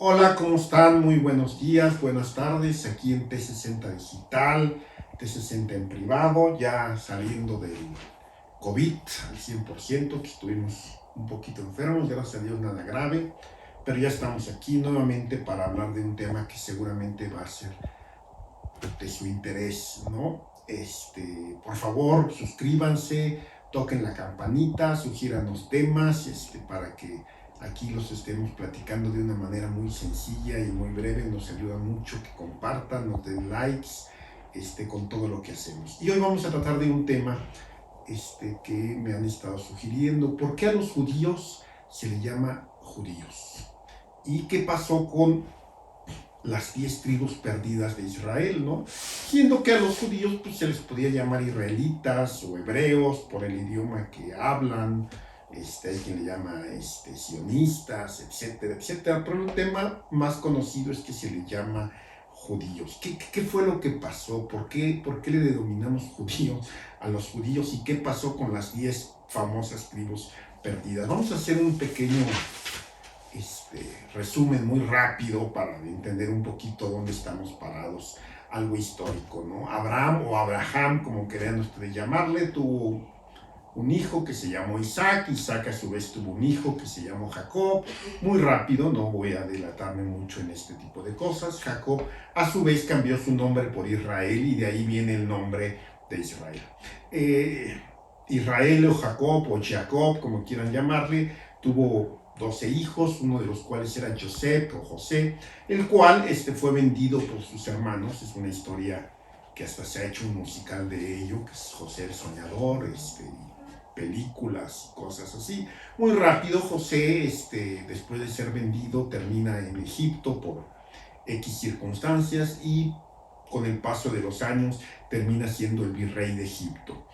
Hola, ¿cómo están? Muy buenos días, buenas tardes, aquí en T60 Digital, T60 en privado, ya saliendo del COVID al 100%, que estuvimos un poquito enfermos, gracias a Dios nada grave, pero ya estamos aquí nuevamente para hablar de un tema que seguramente va a ser de su interés, ¿no? Por favor, suscríbanse, toquen la campanita, sugieran los temas, para que aquí los estemos platicando de una manera muy sencilla y muy breve. Nos ayuda mucho que compartan, nos den likes, con todo lo que hacemos. Y hoy vamos a tratar de un tema, que me han estado sugiriendo. ¿Por qué a los judíos se les llama judíos? ¿Y qué pasó con las 10 tribus perdidas de Israel, ¿no? Siendo que a los judíos pues, se les podía llamar israelitas o hebreos por el idioma que hablan, hay quien le llama sionistas, etcétera, etcétera, pero el tema más conocido es que se le llama judíos. ¿Qué fue lo que pasó? ¿Por qué le denominamos judíos a los judíos? ¿Y qué pasó con las 10 famosas tribus perdidas? Vamos a hacer un pequeño resumen muy rápido para entender un poquito dónde estamos parados, algo histórico, ¿no? Abraham o Abraham, como querían ustedes llamarle, tuvo un hijo que se llamó Isaac. Isaac a su vez tuvo un hijo que se llamó Jacob. Muy rápido, no voy a delatarme mucho en este tipo de cosas. Jacob a su vez cambió su nombre por Israel y de ahí viene el nombre de Israel. Israel o Jacob o Jacob, como quieran llamarle, tuvo 12 hijos, uno de los cuales era Joseph o José, el cual fue vendido por sus hermanos. Es una historia que hasta se ha hecho un musical de ello, que es José el Soñador, películas y cosas así. Muy rápido, José, después de ser vendido, termina en Egipto por X circunstancias y con el paso de los años termina siendo el virrey de Egipto.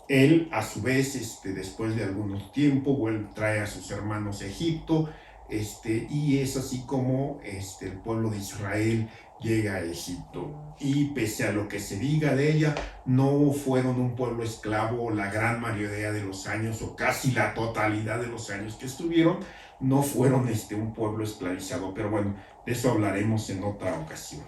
Él, a su vez, después de algún tiempo, trae a sus hermanos a Egipto, y es así como el pueblo de Israel llega a Egipto. Y pese a lo que se diga de ella, no fueron un pueblo esclavo la gran mayoría de los años, o casi la totalidad de los años que estuvieron, no fueron un pueblo esclavizado. Pero bueno, de eso hablaremos en otra ocasión.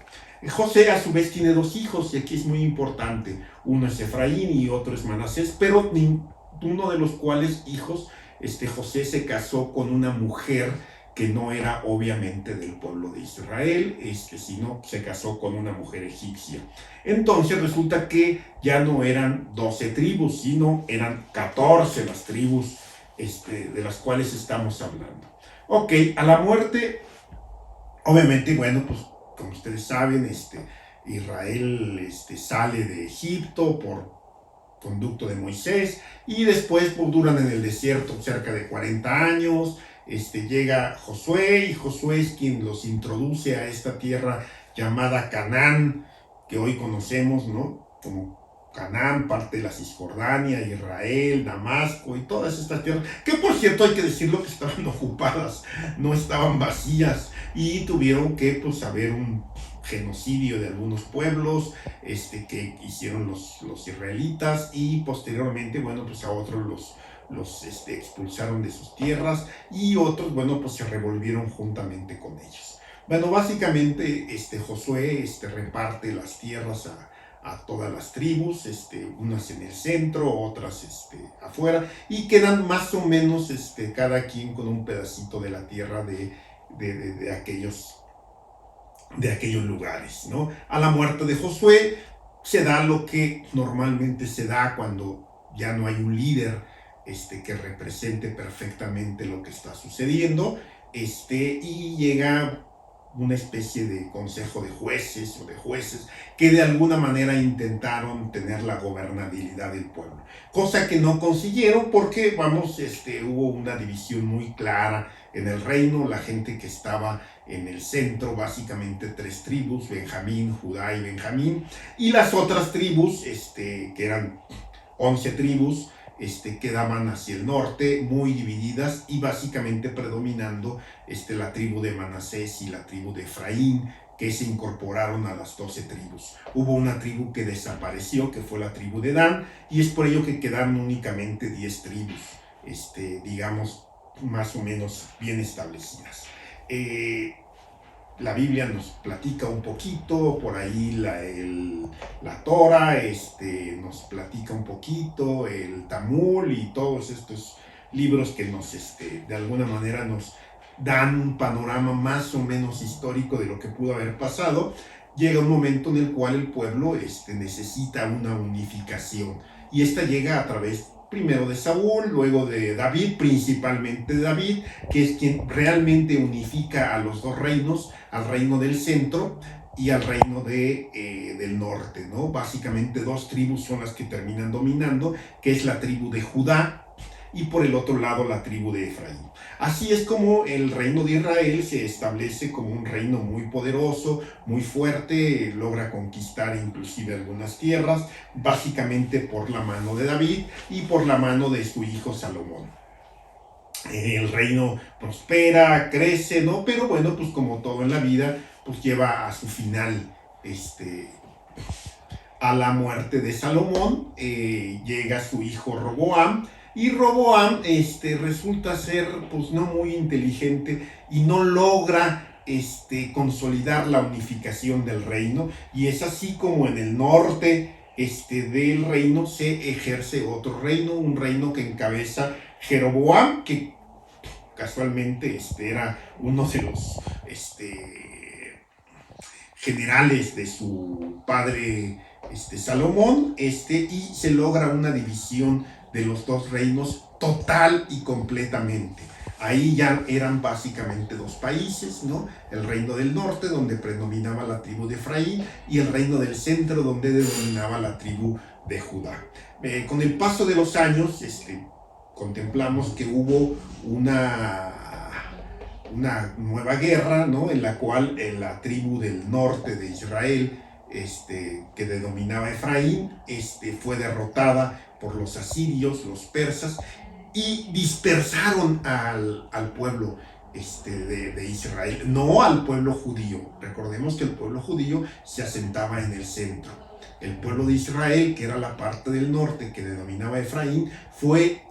José a su vez tiene dos hijos, y aquí es muy importante. Uno es Efraín y otro es Manasés, pero ninguno de los cuales hijos, José se casó con una mujer que no era obviamente del pueblo de Israel, sino se casó con una mujer egipcia. Entonces resulta que ya no eran 12 tribus, sino eran 14 las tribus de las cuales estamos hablando. Ok, a la muerte, obviamente, bueno, pues como ustedes saben, Israel sale de Egipto por conducto de Moisés, y después pues, duran en el desierto cerca de 40 años. Llega Josué, y Josué es quien los introduce a esta tierra llamada Canaán, que hoy conocemos, ¿no? Como Canaán, parte de la Cisjordania, Israel, Damasco y todas estas tierras, que por cierto hay que decirlo que estaban ocupadas, no estaban vacías, y tuvieron que pues haber un genocidio de algunos pueblos que hicieron los israelitas, y posteriormente, bueno, pues a otros los expulsaron de sus tierras, y otros, bueno, pues se revolvieron juntamente con ellos. Bueno, básicamente Josué reparte las tierras a todas las tribus, unas en el centro, otras afuera, y quedan más o menos cada quien con un pedacito de la tierra de aquellos lugares, ¿no? A la muerte de Josué se da lo que normalmente se da cuando ya no hay un líder que represente perfectamente lo que está sucediendo, y llega una especie de consejo de jueces o de jueces que de alguna manera intentaron tener la gobernabilidad del pueblo, cosa que no consiguieron porque, vamos, hubo una división muy clara en el reino. La gente que estaba en el centro, básicamente 3 tribus, Benjamín, Judá y Benjamín, y las otras tribus, que eran 11 tribus, quedaban hacia el norte, muy divididas, y básicamente predominando la tribu de Manasés y la tribu de Efraín, que se incorporaron a las 12 tribus. Hubo una tribu que desapareció, que fue la tribu de Dan, y es por ello que quedaron únicamente 10 tribus, digamos, más o menos bien establecidas. La Biblia nos platica un poquito, por ahí la Torah nos platica un poquito, el Talmud y todos estos libros que de alguna manera nos dan un panorama más o menos histórico de lo que pudo haber pasado. Llega un momento en el cual el pueblo necesita una unificación, y esta llega a través primero de Saúl, luego de David, principalmente de David, que es quien realmente unifica a los dos reinos, al reino del centro y al reino del norte, ¿no? Básicamente dos tribus son las que terminan dominando, que es la tribu de Judá y por el otro lado la tribu de Efraín. Así es como el reino de Israel se establece como un reino muy poderoso, muy fuerte, logra conquistar inclusive algunas tierras, básicamente por la mano de David y por la mano de su hijo Salomón. El reino prospera, crece, ¿no? Pero bueno, pues como todo en la vida, pues lleva a su final, a la muerte de Salomón, llega su hijo Roboam, y Roboam resulta ser pues no muy inteligente y no logra consolidar la unificación del reino, y es así como en el norte del reino se ejerce otro reino, un reino que encabeza Jeroboam, que casualmente era uno de los generales de su padre Salomón, y se logra una división de los dos reinos total y completamente. Ahí ya eran básicamente dos países, ¿no? El reino del norte, donde predominaba la tribu de Efraín, y el reino del centro, donde dominaba la tribu de Judá. Con el paso de los años, contemplamos que hubo una nueva guerra, ¿no? En la cual la tribu del norte de Israel, que denominaba Efraín, fue derrotada por los asirios, los persas, y dispersaron al pueblo de Israel, no al pueblo judío. Recordemos que el pueblo judío se asentaba en el centro. El pueblo de Israel, que era la parte del norte que denominaba Efraín, fue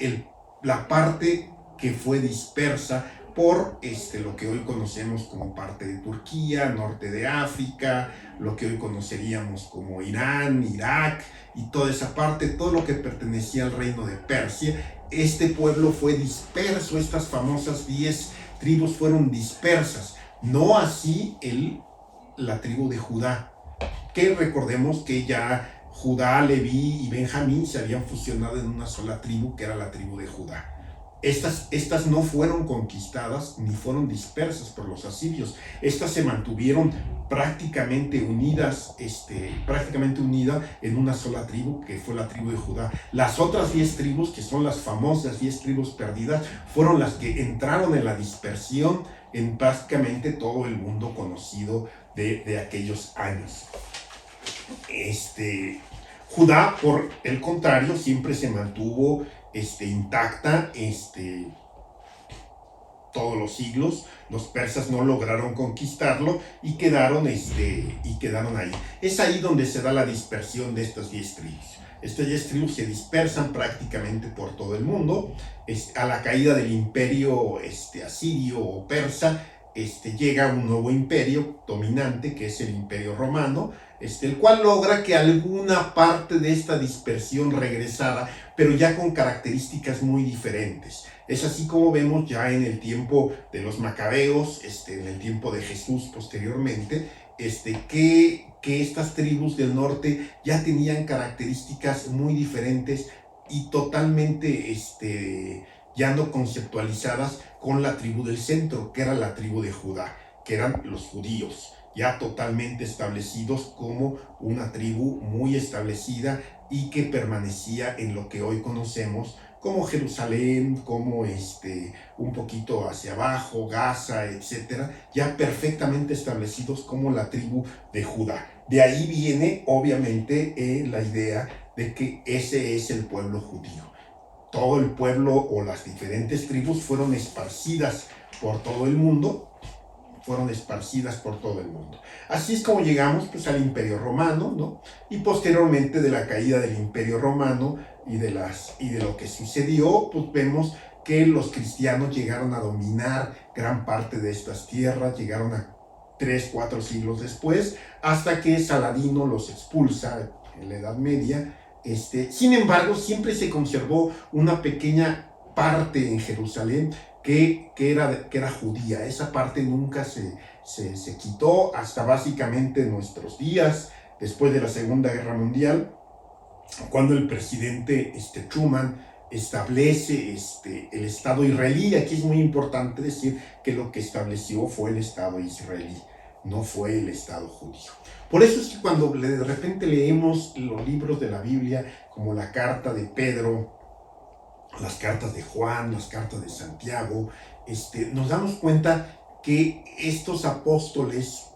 la parte que fue dispersa por lo que hoy conocemos como parte de Turquía, norte de África, lo que hoy conoceríamos como Irán, Irak y toda esa parte, todo lo que pertenecía al reino de Persia. Este pueblo fue disperso, estas famosas 10 tribus fueron dispersas, no así la tribu de Judá, que recordemos que ya Judá, Leví y Benjamín se habían fusionado en una sola tribu, que era la tribu de Judá. Estas no fueron conquistadas ni fueron dispersas por los asirios. Estas se mantuvieron prácticamente unidas en una sola tribu, que fue la tribu de Judá. Las otras 10 tribus, que son las famosas 10 tribus perdidas, fueron las que entraron en la dispersión en prácticamente todo el mundo conocido de aquellos años. Judá, por el contrario, siempre se mantuvo intacta todos los siglos. Los persas no lograron conquistarlo y quedaron ahí. Es ahí donde se da la dispersión de estas 10 tribus. Estas 10 tribus se dispersan prácticamente por todo el mundo. A la caída del imperio asirio o persa, llega un nuevo imperio dominante, que es el imperio romano, el cual logra que alguna parte de esta dispersión regresara, pero ya con características muy diferentes. Es así como vemos ya en el tiempo de los macabeos, en el tiempo de Jesús posteriormente, que estas tribus del norte ya tenían características muy diferentes y totalmente ya no conceptualizadas con la tribu del centro, que era la tribu de Judá, que eran los judíos, ya totalmente establecidos como una tribu muy establecida y que permanecía en lo que hoy conocemos como Jerusalén, como un poquito hacia abajo, Gaza, etcétera, ya perfectamente establecidos como la tribu de Judá. De ahí viene, obviamente, la idea de que ese es el pueblo judío. Todo el pueblo o las diferentes tribus fueron esparcidas por todo el mundo, Así es como llegamos pues al Imperio Romano, ¿no? Y posteriormente de la caída del Imperio Romano y de lo que sucedió, pues vemos que los cristianos llegaron a dominar gran parte de estas tierras, llegaron a 3-4 siglos después, hasta que Saladino los expulsa en la Edad Media. Sin embargo, siempre se conservó una pequeña parte en Jerusalén que era judía. Esa parte nunca se quitó hasta básicamente nuestros días, después de la Segunda Guerra Mundial, cuando el presidente Truman establece el Estado israelí. Aquí es muy importante decir que lo que estableció fue el Estado israelí, no fue el Estado judío. Por eso es que cuando de repente leemos los libros de la Biblia, como la carta de Pedro, las cartas de Juan, las cartas de Santiago, nos damos cuenta que estos apóstoles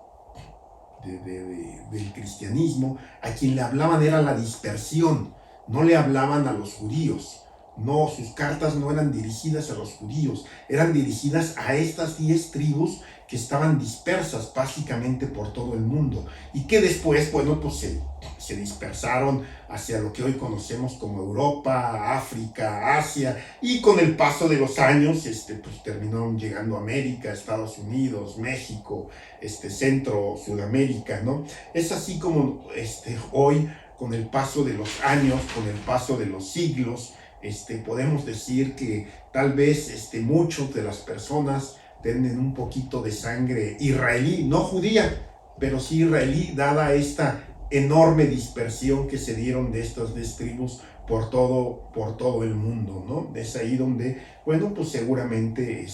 del cristianismo, a quien le hablaban era la dispersión, no le hablaban a los judíos. No, sus cartas no eran dirigidas a los judíos, eran dirigidas a estas 10 tribus que estaban dispersas básicamente por todo el mundo y que después, bueno, pues se dispersaron hacia lo que hoy conocemos como Europa, África, Asia, y con el paso de los años, pues terminaron llegando a América, Estados Unidos, México, Centro, Sudamérica, ¿no? Es así como hoy, con el paso de los años, con el paso de los siglos, podemos decir que tal vez muchas de las personas tienen un poquito de sangre israelí, no judía, pero sí israelí, dada esta enorme dispersión que se dieron de estas 10 tribus por todo el mundo, ¿no? Es ahí donde, bueno, pues seguramente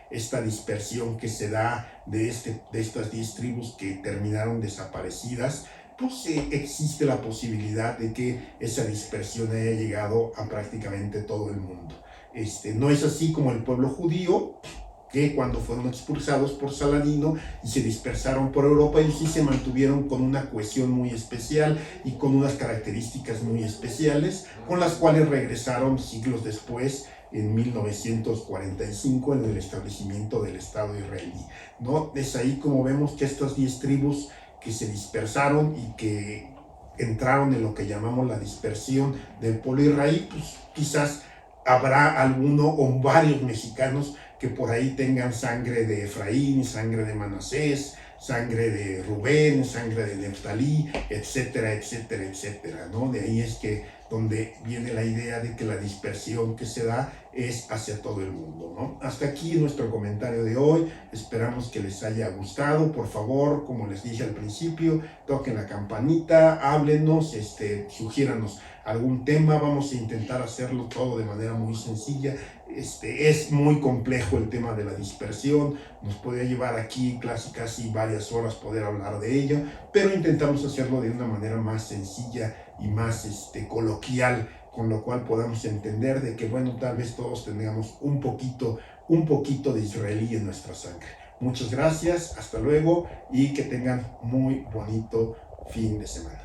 esta dispersión que se da de estas 10 tribus que terminaron desaparecidas, pues existe la posibilidad de que esa dispersión haya llegado a prácticamente todo el mundo. No es así como el pueblo judío, que cuando fueron expulsados por Saladino y se dispersaron por Europa, ellos sí se mantuvieron con una cohesión muy especial y con unas características muy especiales, con las cuales regresaron siglos después, en 1945, en el establecimiento del Estado israelí, ¿no? Es ahí como vemos que estas 10 tribus que se dispersaron y que entraron en lo que llamamos la dispersión del pueblo israelí, pues quizás habrá alguno o varios mexicanos que por ahí tengan sangre de Efraín, sangre de Manasés, sangre de Rubén, sangre de Neftalí, etcétera, etcétera, etcétera, ¿no? De ahí es que donde viene la idea de que la dispersión que se da es hacia todo el mundo, ¿no? Hasta aquí nuestro comentario de hoy. Esperamos que les haya gustado. Por favor, como les dije al principio, toquen la campanita, háblenos, sugiéranos algún tema. Vamos a intentar hacerlo todo de manera muy sencilla. Es muy complejo el tema de la dispersión, nos puede llevar aquí casi varias horas poder hablar de ello, pero intentamos hacerlo de una manera más sencilla y más coloquial, con lo cual podamos entender de que, bueno, tal vez todos tengamos un poquito de israelí en nuestra sangre. Muchas gracias, hasta luego y que tengan muy bonito fin de semana.